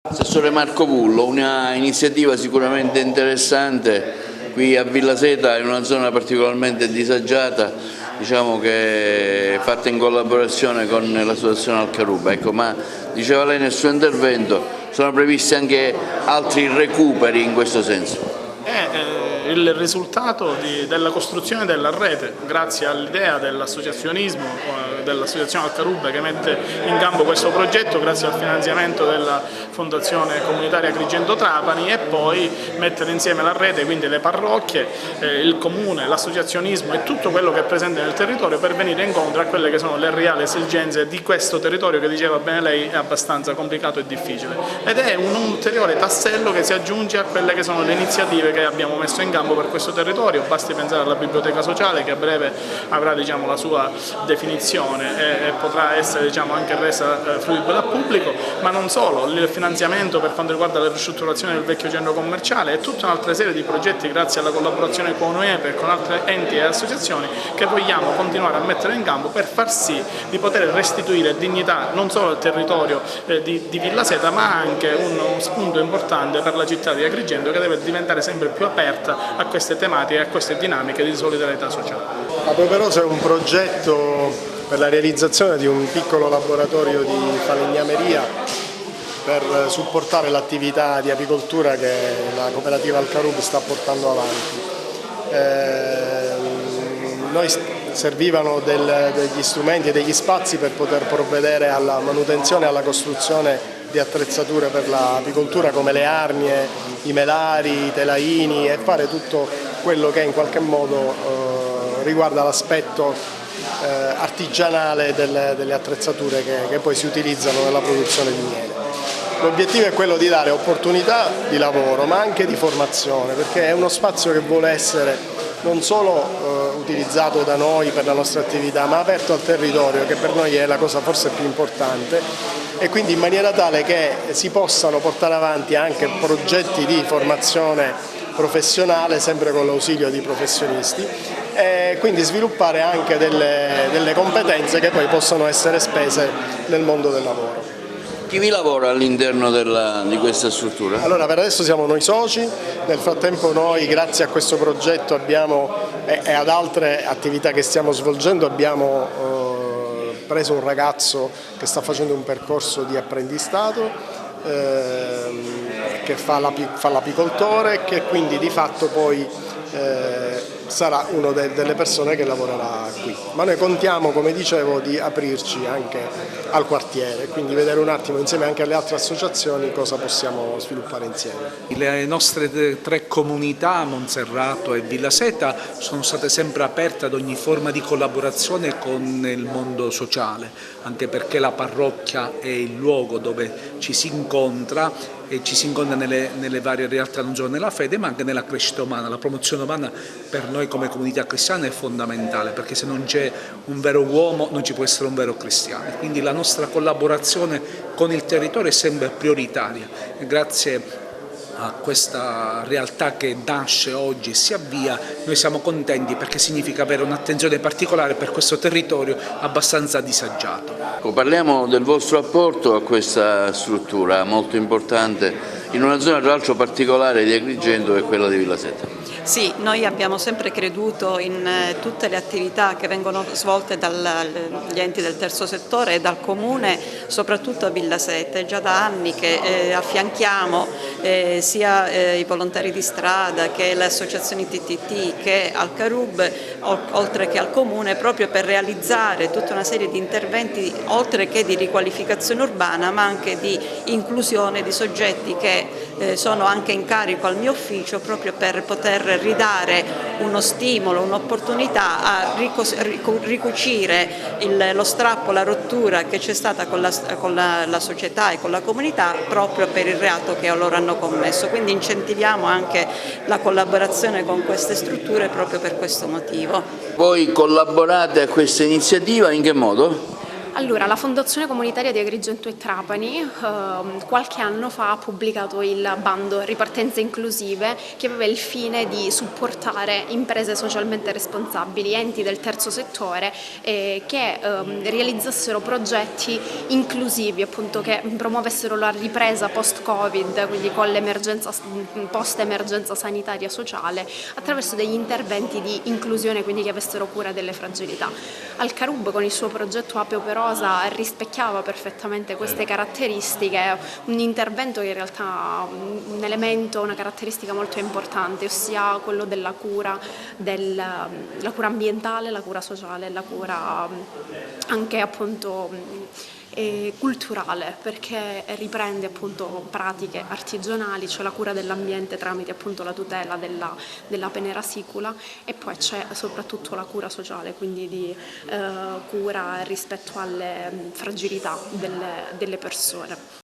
Assessore Marco Pullo, una iniziativa sicuramente interessante qui a Villa Seta, in una zona particolarmente disagiata, diciamo che è fatta in collaborazione con l'associazione Al-Karub. Ecco, ma diceva lei nel suo intervento, sono previsti anche altri recuperi in questo senso? Il risultato della costruzione della rete, grazie all'idea dell'associazionismo, dell'associazione Al-Karub che mette in campo questo progetto, grazie al finanziamento della Fondazione Comunitaria Agrigento Trapani, e poi mettere insieme la rete, quindi le parrocchie, il comune, l'associazionismo e tutto quello che è presente nel territorio per venire incontro a quelle che sono le reali esigenze di questo territorio che, diceva bene lei, è abbastanza complicato e difficile. Ed è un ulteriore tassello che si aggiunge a quelle che sono le iniziative che abbiamo messo in campo per questo territorio. Basti pensare alla biblioteca sociale, che a breve avrà la sua definizione e potrà essere anche resa fruibile al pubblico, ma non solo, il finanziamento per quanto riguarda la ristrutturazione del vecchio centro commerciale e tutta un'altra serie di progetti grazie alla collaborazione con UEPE e con altri enti e associazioni che vogliamo continuare a mettere in campo per far sì di poter restituire dignità non solo al territorio di Villa Seta, ma anche uno spunto importante per la città di Agrigento, che deve diventare sempre più aperta a queste tematiche e a queste dinamiche di solidarietà sociale. La Properosa è un progetto per la realizzazione di un piccolo laboratorio di falegnameria per supportare l'attività di apicoltura che la cooperativa Al-Karub sta portando avanti. Noi servivano degli strumenti e degli spazi per poter provvedere alla manutenzione e alla costruzione di attrezzature per l'apicoltura come le arnie, i melari, i telaini, e fare tutto quello che in qualche modo riguarda l'aspetto artigianale delle attrezzature che poi si utilizzano nella produzione di miele. L'obiettivo è quello di dare opportunità di lavoro ma anche di formazione, perché è uno spazio che vuole essere non solo utilizzato da noi per la nostra attività, ma aperto al territorio, che per noi è la cosa forse più importante, e quindi in maniera tale che si possano portare avanti anche progetti di formazione professionale, sempre con l'ausilio di professionisti, e quindi sviluppare anche delle competenze che poi possono essere spese nel mondo del lavoro. Chi vi lavora all'interno di questa struttura? Allora, per adesso siamo noi soci, nel frattempo noi, grazie a questo progetto e ad altre attività che stiamo svolgendo, abbiamo preso un ragazzo che sta facendo un percorso di apprendistato, che fa l'apicoltore, e che quindi di fatto poi sarà una delle persone che lavorerà qui. Ma noi contiamo, come dicevo, di aprirci anche al quartiere, quindi vedere un attimo insieme anche alle altre associazioni cosa possiamo sviluppare insieme. Le nostre tre comunità, Monserrato e Villa Seta, sono state sempre aperte ad ogni forma di collaborazione con il mondo sociale, anche perché la parrocchia è il luogo dove ci si incontra, e ci si incontra nelle varie realtà, non solo nella fede ma anche nella crescita umana. La promozione umana per noi come comunità cristiana è fondamentale, perché se non c'è un vero uomo non ci può essere un vero cristiano, quindi la nostra collaborazione con il territorio è sempre prioritaria, e grazie a questa realtà che nasce oggi e si avvia, noi siamo contenti, perché significa avere un'attenzione particolare per questo territorio abbastanza disagiato. Parliamo del vostro apporto a questa struttura molto importante in una zona tra l'altro particolare di Agrigento, che è quella di Villa Seta. Sì, noi abbiamo sempre creduto in tutte le attività che vengono svolte dagli enti del terzo settore e dal Comune, soprattutto a Villa Seta. È già da anni che affianchiamo sia i volontari di strada che le associazioni TTT che Al-Karub, oltre che al Comune, proprio per realizzare tutta una serie di interventi, oltre che di riqualificazione urbana, ma anche di inclusione di soggetti che sono anche in carico al mio ufficio, proprio per poter ridare uno stimolo, un'opportunità a ricucire lo strappo, la rottura che c'è stata con la società e con la comunità proprio per il reato che loro hanno commesso. Quindi incentiviamo anche la collaborazione con queste strutture proprio per questo motivo. Voi collaborate a questa iniziativa in che modo? Allora, la Fondazione Comunitaria di Agrigento e Trapani qualche anno fa ha pubblicato il bando Ripartenze Inclusive, che aveva il fine di supportare imprese socialmente responsabili, enti del terzo settore che realizzassero progetti inclusivi, appunto, che promuovessero la ripresa post-Covid, quindi con l'emergenza post-emergenza sanitaria sociale, attraverso degli interventi di inclusione, quindi che avessero cura delle fragilità. Al Carub, con il suo progetto Ape Operosa, rispecchiava perfettamente queste caratteristiche, un intervento che in realtà ha un elemento, una caratteristica molto importante, ossia quello della cura, la cura ambientale, la cura sociale, la cura anche appunto culturale, perché riprende appunto pratiche artigianali, cioè la cura dell'ambiente tramite appunto la tutela dell'ape nera sicula, e poi c'è soprattutto la cura sociale, quindi di cura rispetto alle fragilità delle persone.